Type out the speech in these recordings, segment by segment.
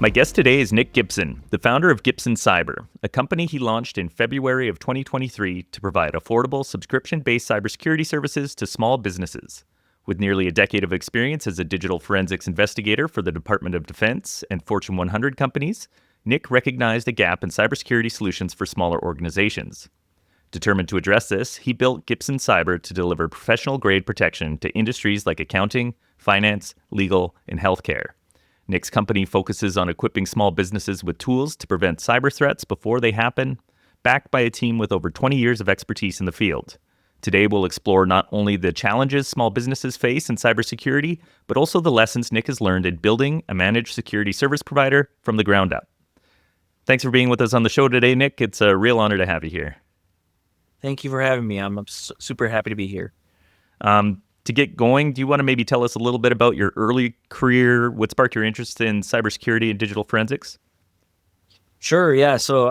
My guest today is Nick Gipson, the founder of Gipson Cyber, a company he launched in February of 2023 to provide affordable, subscription-based cybersecurity services to small businesses. With nearly a decade of experience as a digital forensics investigator for the Department of Defense and Fortune 100 companies, Nick recognized a gap in cybersecurity solutions for smaller organizations. Determined to address this, he built Gipson Cyber to deliver professional-grade protection to industries like accounting, finance, legal, and healthcare. Nick's company focuses on equipping small businesses with tools to prevent cyber threats before they happen, backed by a team with over 20 years of expertise in the field. Today, we'll explore not only the challenges small businesses face in cybersecurity, but also the lessons Nick has learned in building a managed security service provider from the ground up. Thanks for being with us on the show today, Nick. It's a real honor to have you here. Thank you for having me. I'm super happy to be here. To get going, do you want to maybe tell us a little bit about your early career, what sparked your interest in cybersecurity and digital forensics? Sure, yeah. So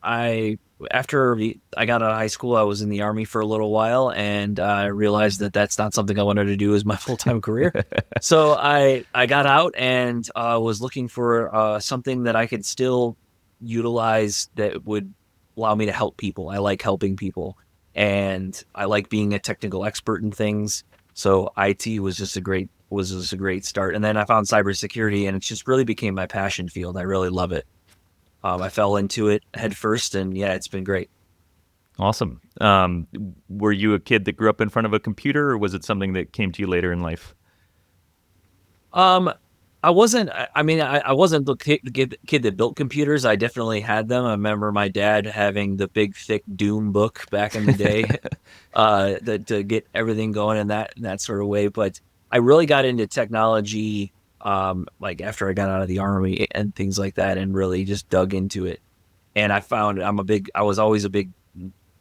after I got out of high school, I was in the Army for a little while, and I realized that that's not something I wanted to do as my full-time career. So I got out and was looking for something that I could still utilize that would allow me to help people. I like helping people, and I like being a technical expert in things. So IT was just a great start. And then I found cybersecurity, and it just really became my passion field. I really love it. I fell into it head first, and yeah, it's been great. Awesome. Were you a kid that grew up in front of a computer, or was it something that came to you later in life? I wasn't the kid that built computers. I definitely had them. I remember my dad having the big, thick Doom book back in the day to get everything going in that sort of way. But I really got into technology like after I got out of the Army and things like that, and really just dug into it. And I found I was always a big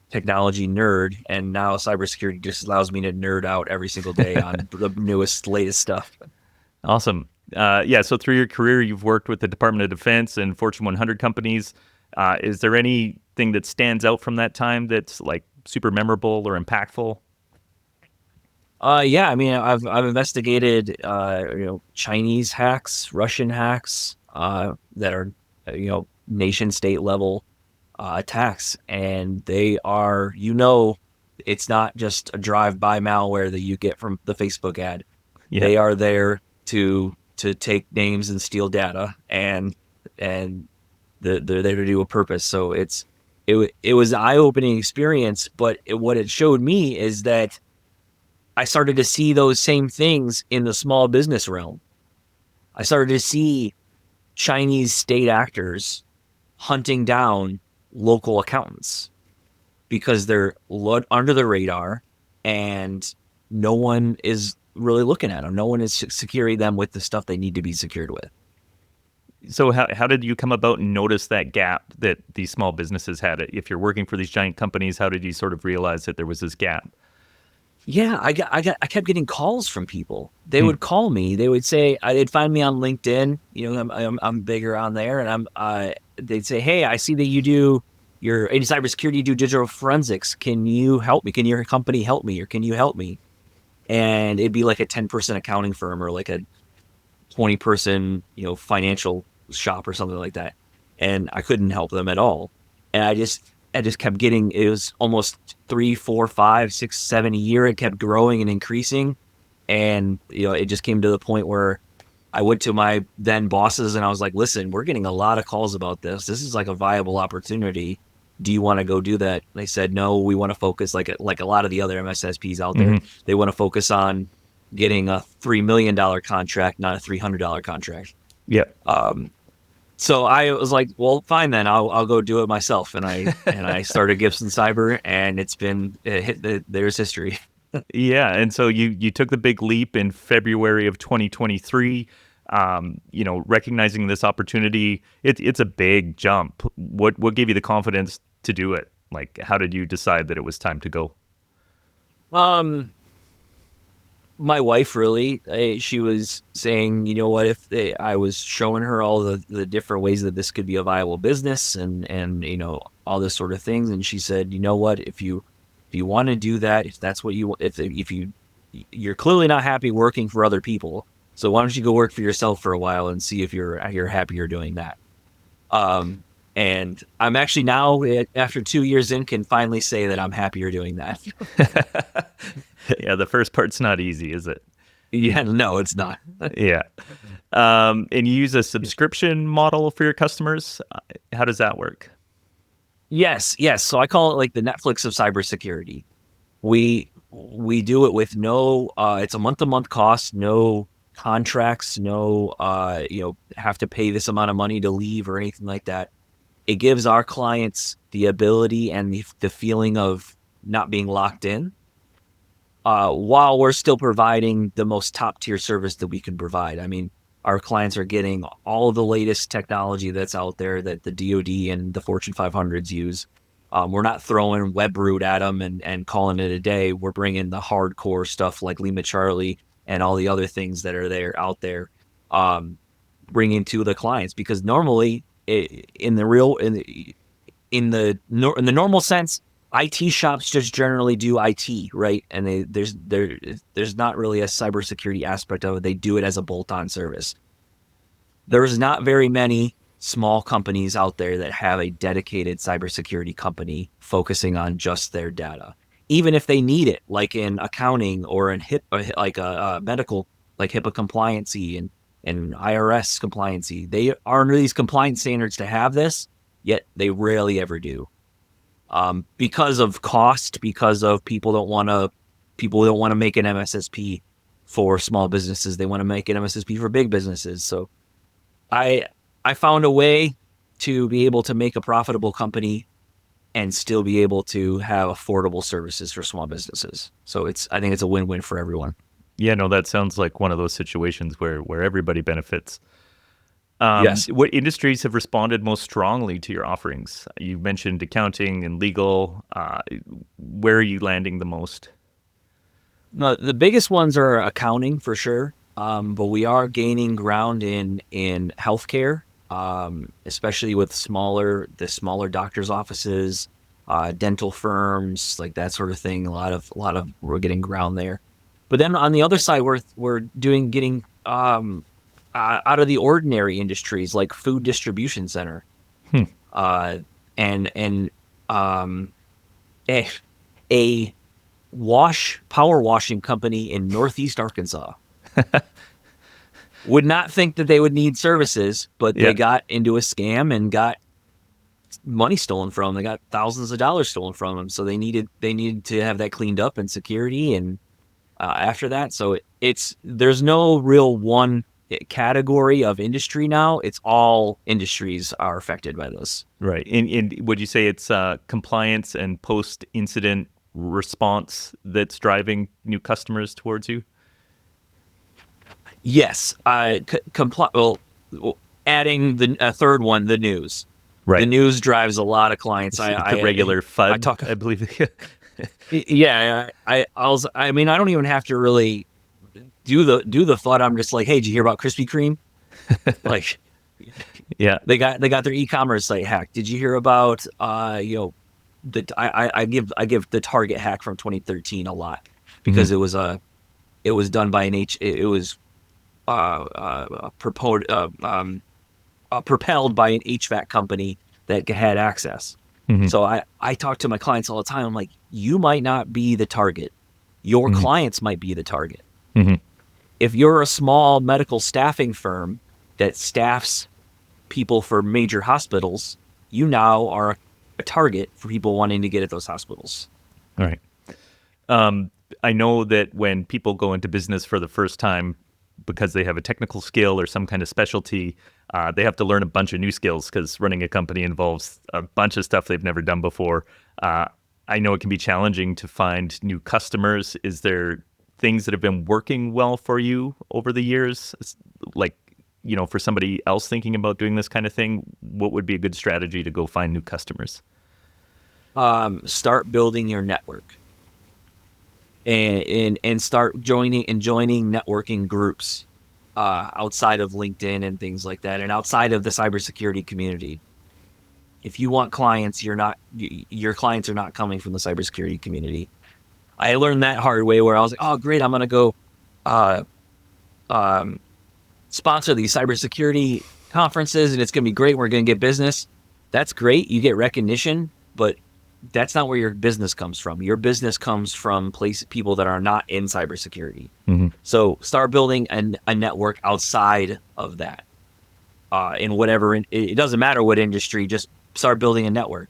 technology nerd, and now cybersecurity just allows me to nerd out every single day on the newest, latest stuff. Awesome. So through your career, you've worked with the Department of Defense and Fortune 100 companies. Is there anything that stands out from that time that's like super memorable or impactful? Yeah, I mean, I've investigated Chinese hacks, Russian hacks that are nation state level attacks, and they are it's not just a drive-by malware that you get from the Facebook ad. Yeah. They are there to take names and steal data, and they're there to do a purpose. So it was an eye-opening experience, but what it showed me is that I started to see those same things in the small business realm. I started to see Chinese state actors hunting down local accountants because they're under the radar and no one is really looking at them. No one is securing them with the stuff they need to be secured with. So how did you come about and notice that gap that these small businesses had? If you're working for these giant companies, how did you sort of realize that there was this gap? Yeah, I kept getting calls from people. They would call me. They would say they'd find me on LinkedIn. I'm bigger on there, and they'd say, "Hey, I see that you're in cybersecurity. You do digital forensics. Can you help me? Can your company help me? Or can you help me?" And it'd be like a 10-person accounting firm or like a 20-person financial shop or something like that, and I couldn't help them at all. And I just kept getting, it was almost 3, 4, 5, 6, 7 a year. It kept growing and increasing. And, it just came to the point where I went to my then bosses and I was like, listen, we're getting a lot of calls about this. This is like a viable opportunity. Do you want to go do that? They said, no, we want to focus like a lot of the other MSSPs out there. Mm-hmm. They want to focus on getting a $3 million contract, not a $300 contract. Yeah. So I was like, well, fine then, I'll go do it myself, and I started Gipson Cyber, and there's history. Yeah, and so you took the big leap in February of 2023. Recognizing this opportunity, it's a big jump. What gave you the confidence to do it? Like, how did you decide that it was time to go? My wife, really, she was saying, I was showing her all the different ways that this could be a viable business and all this sort of things. And she said, you know what, if you want to do that, if that's what you, if you're clearly not happy working for other people, So why don't you go work for yourself for a while and see if you're happier doing that. And I'm actually now, after 2 years in, can finally say that I'm happier doing that. Yeah, the first part's not easy, is it? Yeah, no, it's not. Yeah. And you use a subscription model for your customers. How does that work? Yes. So I call it like the Netflix of cybersecurity. We do it with no, it's a month-to-month cost, no contracts, no, have to pay this amount of money to leave or anything like that. It gives our clients the ability and the feeling of not being locked in, while we're still providing the most top tier service that we can provide. I mean, our clients are getting all of the latest technology that's out there that the DoD and the Fortune 500s use. We're not throwing web root at them and calling it a day. We're bringing the hardcore stuff like LimaCharlie and all the other things that are out there, bringing to the clients, because normally in the normal sense, IT shops just generally do IT, right? And there's not really a cybersecurity aspect of it. They do it as a bolt-on service. There's not very many small companies out there that have a dedicated cybersecurity company focusing on just their data, even if they need it, like in accounting or in like a medical, like HIPAA compliancy and IRS compliancy. They are under these compliance standards to have this, yet they rarely ever do, because of cost, because of people don't want to make an MSSP for small businesses. They want to make an MSSP for big businesses. So I found a way to be able to make a profitable company and still be able to have affordable services for small businesses. So I think it's a win-win for everyone. Yeah, no, that sounds like one of those situations where everybody benefits. Yes. What industries have responded most strongly to your offerings? You mentioned accounting and legal. Where are you landing the most? No, the biggest ones are accounting for sure. But we are gaining ground in healthcare, especially with the smaller doctors' offices, dental firms, like that sort of thing. A lot of we're getting ground there. But then on the other side, we're getting out of the ordinary industries like food distribution center, and a power washing company in Northeast Arkansas. Would not think that they would need services, but Yeah. they got into a scam and got money stolen from them. They got thousands of dollars stolen from them. So they needed to have that cleaned up and security. And after that, so there's no real one category of industry now. It's all industries are affected by this. Right. And would you say it's compliance and post-incident response that's driving new customers towards you? Yes. Well, adding the third one, the news. Right. The news drives a lot of clients. The regular FUD, I believe. Yeah. I mean, I don't even have to really do the FUD. I'm just like, hey, did you hear about Krispy Kreme? Like, yeah, they got their e-commerce site hacked. Did you hear about I give the Target hack from 2013 a lot, because it was done by propelled by an HVAC company that had access. So I talk to my clients all the time. I'm like, you might not be the target. Your clients might be the target. If you're a small medical staffing firm that staffs people for major hospitals, you now are a target for people wanting to get at those hospitals. All right. I know that when people go into business for the first time, because they have a technical skill or some kind of specialty, they have to learn a bunch of new skills, because running a company involves a bunch of stuff they've never done before. I know it can be challenging to find new customers. Is there things that have been working well for you over the years? Like, for somebody else thinking about doing this kind of thing, what would be a good strategy to go find new customers? Start building your network. And start joining networking groups outside of LinkedIn and things like that, and outside of the cybersecurity community. If you want clients, your clients are not coming from the cybersecurity community. I learned that hard way, where I was like, oh great, I'm gonna go sponsor these cybersecurity conferences and it's going to be great. We're going to get business. That's great. You get recognition, but that's not where your business comes from. Your business comes from people that are not in cybersecurity. Mm-hmm. So start building a network outside of that. In whatever, it doesn't matter what industry, just start building a network.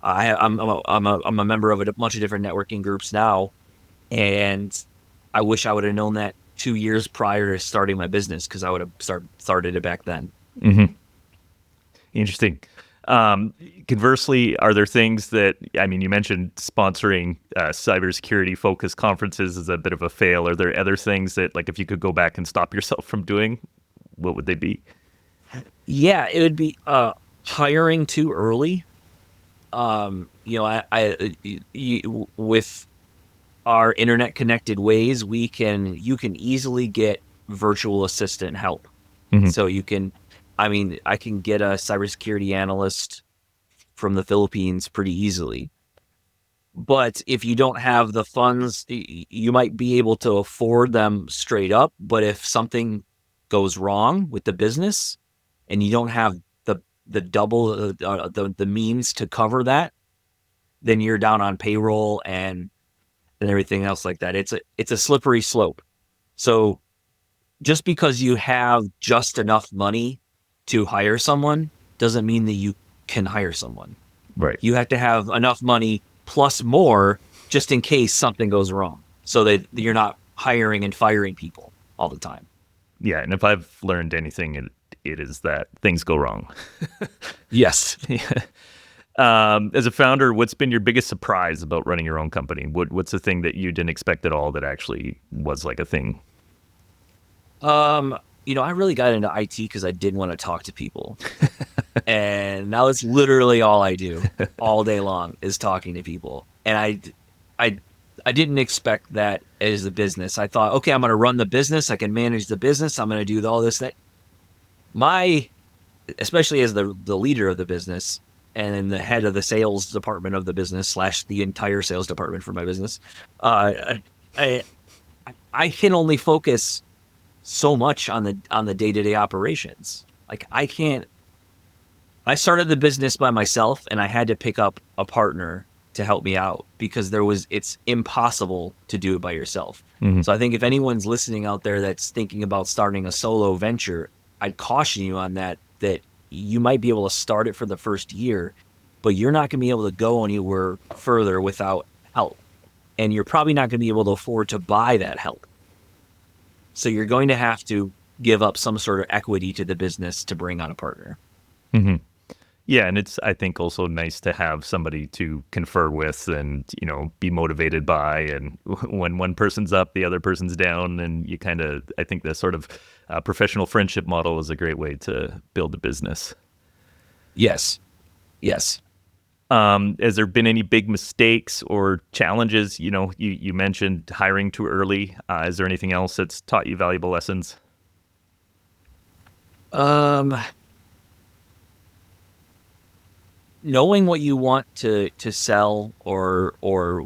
I'm a member of a bunch of different networking groups now, and I wish I would have known that 2 years prior to starting my business, because I would have started it back then. Mm-hmm. Interesting. Conversely, are there things that, I mean, you mentioned sponsoring cybersecurity focused conferences is a bit of a fail. Are there other things that, like, if you could go back and stop yourself from doing, what would they be? Yeah, it would be hiring too early. With our internet connected ways, you can easily get virtual assistant help. Mm-hmm. So I can get a cybersecurity analyst from the Philippines pretty easily. But if you don't have the funds, you might be able to afford them straight up. But if something goes wrong with the business and you don't have the double the means to cover that, then you're down on payroll and everything else like that. It's a slippery slope. So just because you have just enough money to hire someone doesn't mean that you can hire someone. Right. You have to have enough money plus more just in case something goes wrong, so that you're not hiring and firing people all the time. Yeah, and if I've learned anything, it is that things go wrong. Yes. As a founder, what's been your biggest surprise about running your own company? What's the thing that you didn't expect at all that actually was like a thing? I really got into IT because I didn't want to talk to people. And now it's literally all I do all day long is talking to people. And I didn't expect that as a business. I thought, okay, I'm going to run the business. I can manage the business. I'm going to do all this, that. Especially as the leader of the business and the head of the sales department of the business / the entire sales department for my business, I can only focus so much on the day-to-day operations. Like I started the business by myself and I had to pick up a partner to help me out because it's impossible to do it by yourself. Mm-hmm. So I think if anyone's listening out there that's thinking about starting a solo venture, I'd caution you on that you might be able to start it for the first year, but you're not going to be able to go anywhere further without help. And you're probably not going to be able to afford to buy that help. So you're going to have to give up some sort of equity to the business to bring on a partner. Mm-hmm. Yeah, and it's, I think, also nice to have somebody to confer with and, be motivated by. And when one person's up, the other person's down. And you kind of, I think the sort of professional friendship model is a great way to build a business. Yes. Has there been any big mistakes or challenges? You mentioned hiring too early. Is there anything else that's taught you valuable lessons? Knowing what you want to sell or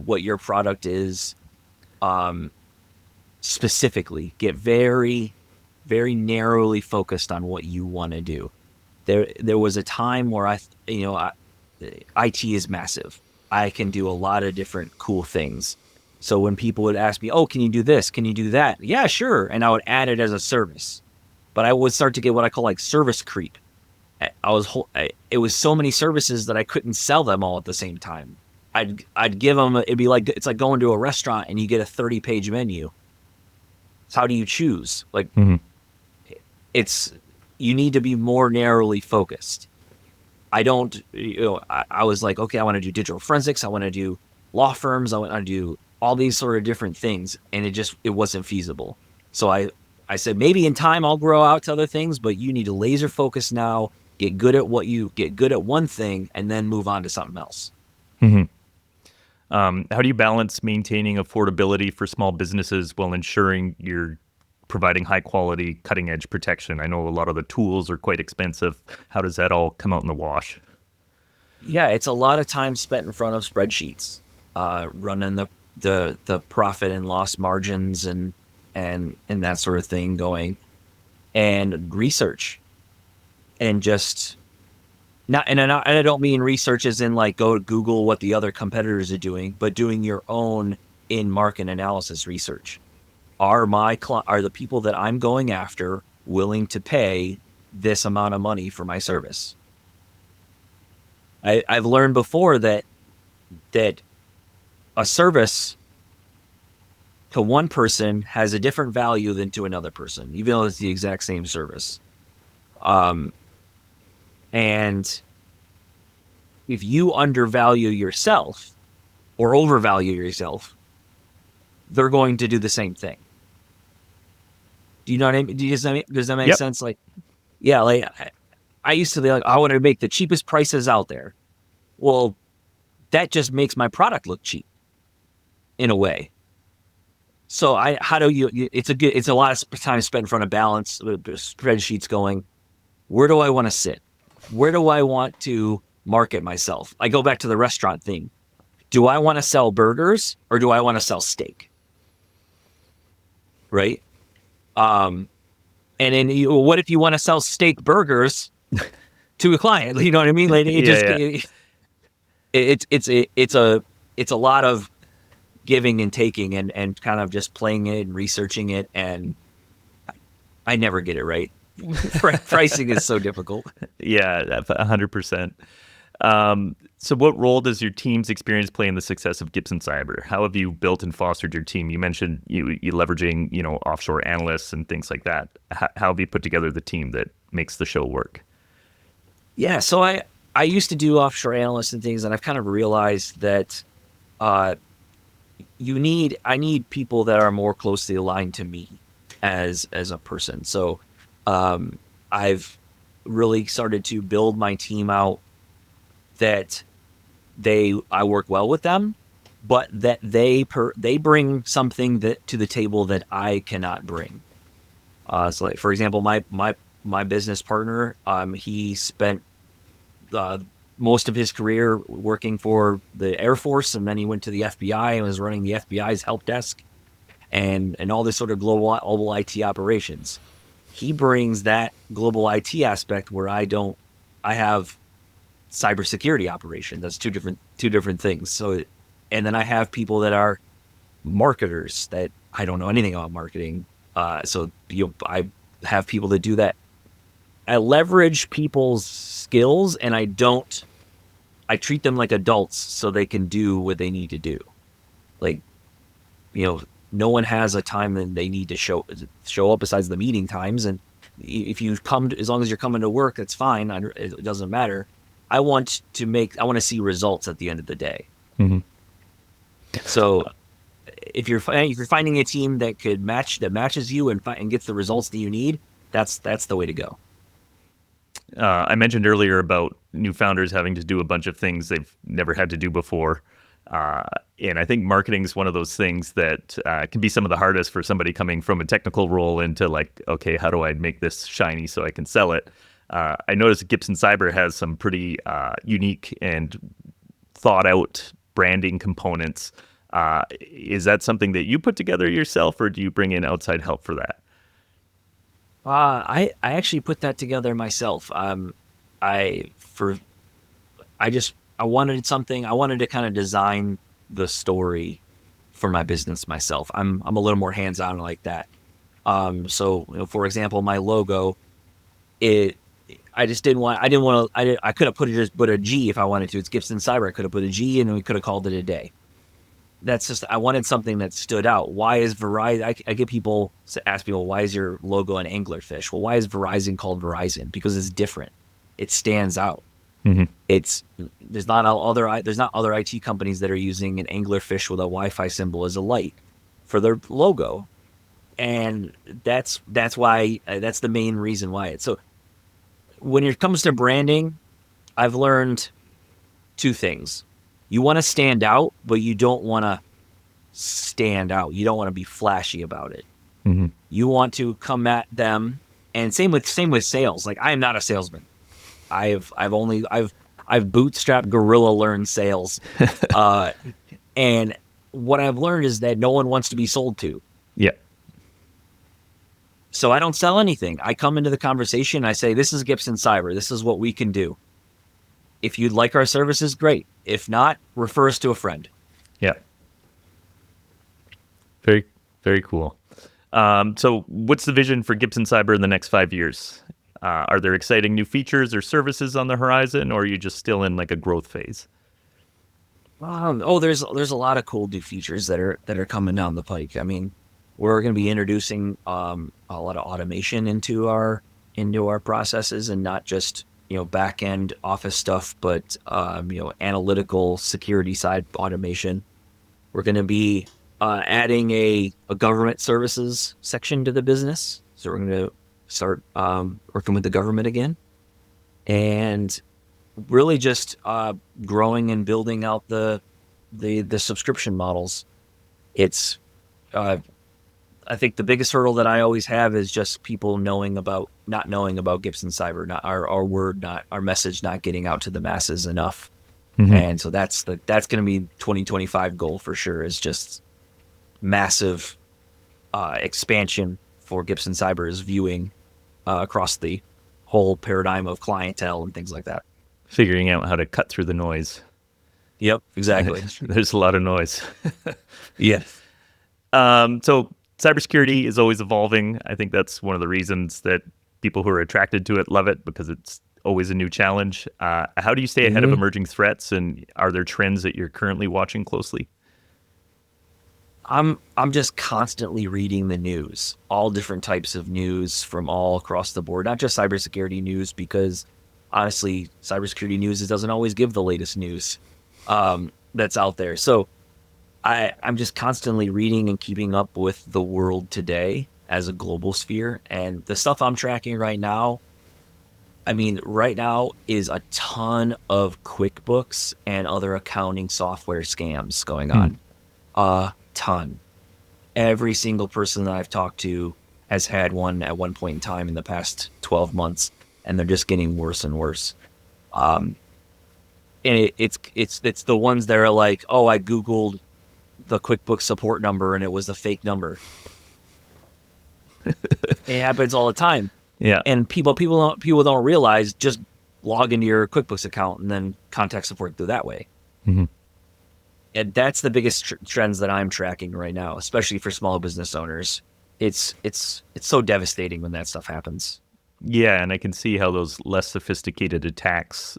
what your product is, specifically, get very, very narrowly focused on what you want to do. There was a time where IT is massive. I can do a lot of different cool things. So when people would ask me, "Oh, can you do this? Can you do that?" Yeah, sure. And I would add it as a service. But I would start to get what I call like service creep. It was so many services that I couldn't sell them all at the same time. I'd give them, it'd be like, it's like going to a restaurant and you get a 30-page menu. So how do you choose? Like, Mm-hmm. You need to be more narrowly focused. I was like, okay, I want to do digital forensics. I want to do law firms. I want to do all these sort of different things. And it wasn't feasible. So I said, maybe in time I'll grow out to other things, but you need to laser focus now, get good at one thing, and then move on to something else. Mm-hmm. How do you balance maintaining affordability for small businesses while ensuring you're providing high quality, cutting edge protection? I know a lot of the tools are quite expensive. How does that all come out in the wash? Yeah, it's a lot of time spent in front of spreadsheets, running the profit and loss margins and that sort of thing going. and research, and just not. And I don't mean research as in like go Google what the other competitors are doing, but doing your own in-market analysis research. Are the people that I'm going after willing to pay this amount of money for my service? I've learned before that a service to one person has a different value than to another person, even though it's the exact same service. And if you undervalue yourself or overvalue yourself, they're going to do the same thing. Do you know what I mean? Does that make sense? Like, yeah, like I used to be like, I want to make the cheapest prices out there. Well, that just makes my product look cheap in a way. So it's a lot of time spent in front of balance, spreadsheets going, where do I want to sit? Where do I want to market myself? I go back to the restaurant thing. Do I want to sell burgers or do I want to sell steak? Right? And then what if you want to sell steak burgers to a client? You know what I mean? Like it's a lot of giving and taking and kind of just playing it and researching it, and I never get it right. Pricing is so difficult. Yeah, 100%. So what role does your team's experience play in the success of Gipson Cyber? How have you built and fostered your team? You mentioned you leveraging, offshore analysts and things like that. How have you put together the team that makes the show work? Yeah, so I used to do offshore analysts and things, and I've kind of realized that I need people that are more closely aligned to me as a person. So I've really started to build my team out that I work well with them, but that they bring something to the table that I cannot bring. So like, for example, my business partner, he spent most of his career working for the Air Force, and then he went to the FBI and was running the FBI's help desk and all this sort of global IT operations. He brings that global IT aspect where I have cybersecurity operations. That's two different things. So, and then I have people that are marketers that I don't know anything about marketing. So I have people that do that. I leverage people's skills, and I treat them like adults so they can do what they need to do. Like, no one has a time that they need to show up besides the meeting times. And if you come, as long as you're coming to work, that's fine. It doesn't matter. I want to see results at the end of the day. Mm-hmm. So if you're finding a team that matches you and gets the results that you need, that's the way to go. I mentioned earlier about new founders having to do a bunch of things they've never had to do before. And I think marketing is one of those things that can be some of the hardest for somebody coming from a technical role into like, okay, how do I make this shiny so I can sell it? I noticed Gipson Cyber has some pretty unique and thought out branding components. Is that something that you put together yourself, or do you bring in outside help for that? I actually put that together myself. I wanted something. I wanted to kind of design the story for my business myself. I'm a little more hands-on like that. So for example, my logo, I just didn't want. I could have put a G if I wanted to. It's Gipson Cyber. I could have put a G and we could have called it a day. That's just, I wanted something that stood out. Why is Verizon? I get people ask me, well, why is your logo an anglerfish? Well, why is Verizon called Verizon? Because it's different. It stands out. Mm-hmm. There's not other IT companies that are using an anglerfish with a Wi-Fi symbol as a light for their logo, and that's why that's the main reason why it's so. When it comes to branding, I've learned two things. You want to stand out, but you don't want to stand out. You don't want to be flashy about it. Mm-hmm. You want to come at them, and same with sales. Like, I am not a salesman. I've bootstrapped guerrilla learned sales, and what I've learned is that no one wants to be sold to. Yeah. So I don't sell anything. I come into the conversation. I say, this is Gipson Cyber. This is what we can do. If you'd like our services, great. If not, refer us to a friend. Yeah. Very, very cool. So what's the vision for Gipson Cyber in the next 5 years? Are there exciting new features or services on the horizon, or are you just still in like a growth phase? There's a lot of cool new features that are coming down the pike. I mean, we're going to be introducing a lot of automation into our processes, and not just back end office stuff, but analytical security side automation. We're going to be adding a government services section to the business, so we're going to start working with the government again, and really just growing and building out the subscription models. It's I think the biggest hurdle that I always have is just people not knowing about Gipson Cyber, not our message not getting out to the masses enough. Mm-hmm. And so that's going to be 2025 goal for sure, is just massive expansion for Gipson Cyber's viewing across the whole paradigm of clientele and things like that. Figuring out how to cut through the noise. Yep, exactly. There's a lot of noise. Yeah. So cybersecurity is always evolving. I think that's one of the reasons that people who are attracted to it love it, because it's always a new challenge. How do you stay ahead of emerging threats, and are there trends that you're currently watching closely? I'm just constantly reading the news, all different types of news from all across the board, not just cybersecurity news, because honestly, cybersecurity news doesn't always give the latest news that's out there. So I'm just constantly reading and keeping up with the world today as a global sphere. And the stuff I'm tracking right now, right now is a ton of QuickBooks and other accounting software scams going on. A ton. Every single person that I've talked to has had one at one point in time in the past 12 months, and they're just getting worse and worse. And it's the ones that are like, oh, I Googled the QuickBooks support number and it was a fake number. It happens all the time. Yeah. And people don't realize, just log into your QuickBooks account and then contact support through that way. Mm-hmm. And that's the biggest trends that I'm tracking right now, especially for small business owners. It's so devastating when that stuff happens. Yeah, and I can see how those less sophisticated attacks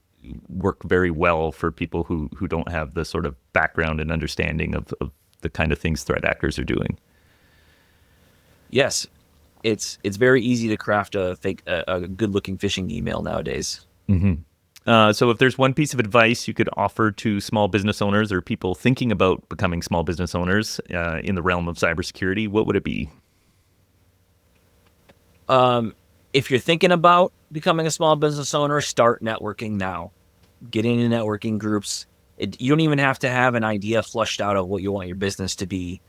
work very well for people who don't have the sort of background and understanding of the kind of things threat actors are doing. Yes, it's very easy to craft a good-looking phishing email nowadays. Mm-hmm. So if there's one piece of advice you could offer to small business owners or people thinking about becoming small business owners in the realm of cybersecurity, what would it be? If you're thinking about becoming a small business owner, start networking now. Get into networking groups. You don't even have to have an idea flushed out of what you want your business to be.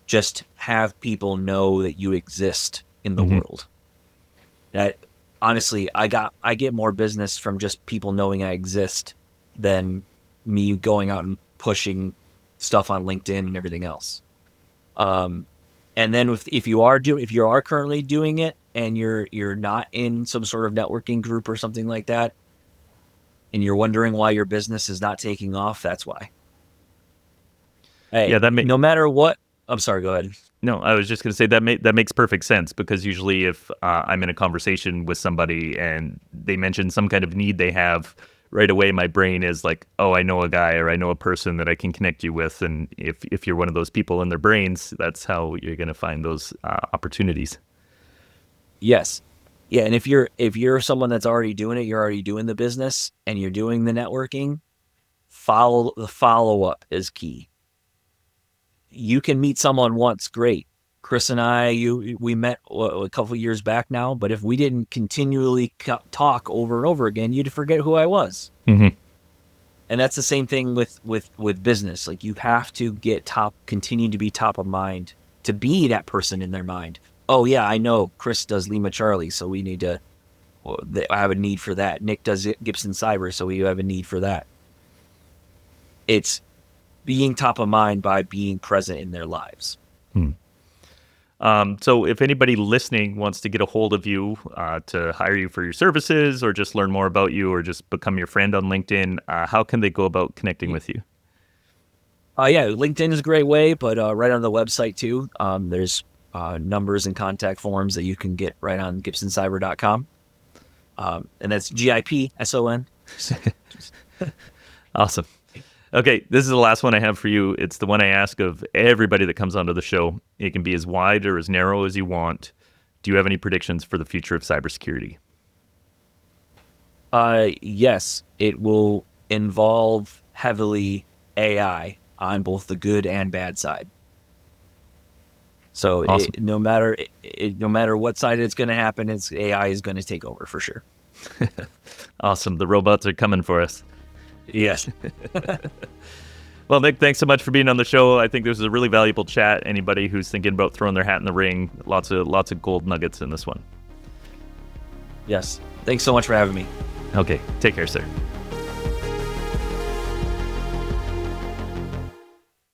Just have people know that you exist in the world. That honestly, I get more business from just people knowing I exist than me going out and pushing stuff on LinkedIn and everything else. And then if you are currently doing it and you're not in some sort of networking group or something like that, and you're wondering why your business is not taking off, that's why. Hey, no matter what. I'm sorry, go ahead. No, I was just going to say that makes perfect sense, because usually if I'm in a conversation with somebody and they mention some kind of need they have, right away my brain is like, oh, I know a guy or I know a person that I can connect you with. And if you're one of those people in their brains, that's how you're going to find those opportunities. Yes. Yeah, and if you're someone that's already doing it, you're already doing the business and you're doing the networking, the follow-up is key. You can meet someone once, great. Chris and I, we met a couple of years back now, but if we didn't continually talk over and over again, you'd forget who I was. Mm-hmm. And that's the same thing with business. Like, you have to continue to be top of mind, to be that person in their mind. Oh yeah, I know Chris does LimaCharlie, so we need to. I have a need for that. Nick does Gipson Cyber, so we have a need for that. It's being top of mind by being present in their lives. So if anybody listening wants to get a hold of you to hire you for your services or just learn more about you or just become your friend on LinkedIn, how can they go about connecting with you? Yeah, LinkedIn is a great way, but right on the website too. There's numbers and contact forms that you can get right on gipsoncyber.com. And that's GIPSON. Awesome. Okay, this is the last one I have for you. It's the one I ask of everybody that comes onto the show. It can be as wide or as narrow as you want. Do you have any predictions for the future of cybersecurity? Yes, it will involve heavily AI on both the good and bad side. So Awesome. no matter what side it's going to happen, it's AI is going to take over for sure. Awesome. The robots are coming for us. Yes. Well, Nick, thanks so much for being on the show. I think this was a really valuable chat. Anybody who's thinking about throwing their hat in the ring, lots of gold nuggets in this one. Yes. Thanks so much for having me. Okay, take care, sir.